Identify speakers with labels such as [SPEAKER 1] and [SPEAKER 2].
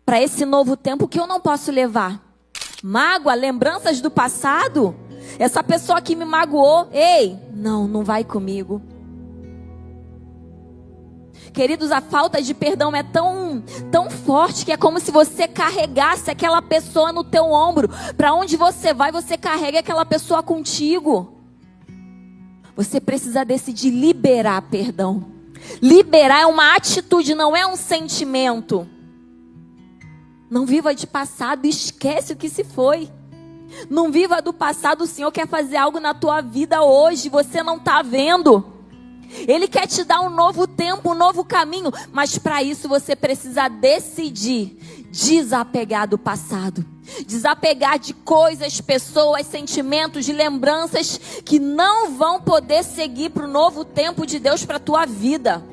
[SPEAKER 1] para esse novo tempo que eu não posso levar? Mágoa, lembranças do passado? Essa pessoa que me magoou, ei, não vai comigo. Queridos, a falta de perdão é tão forte que é como se você carregasse aquela pessoa no teu ombro. Para onde você vai, você carrega aquela pessoa contigo. Você precisa decidir liberar perdão. Liberar é uma atitude, não é um sentimento. Não viva de passado, esquece o que se foi. Não viva do passado, o Senhor quer fazer algo na tua vida hoje, você não está vendo. Ele quer te dar um novo tempo, um novo caminho, mas para isso você precisa decidir desapegar do passado. Desapegar de coisas, pessoas, sentimentos, de lembranças que não vão poder seguir para o novo tempo de Deus para a tua vida.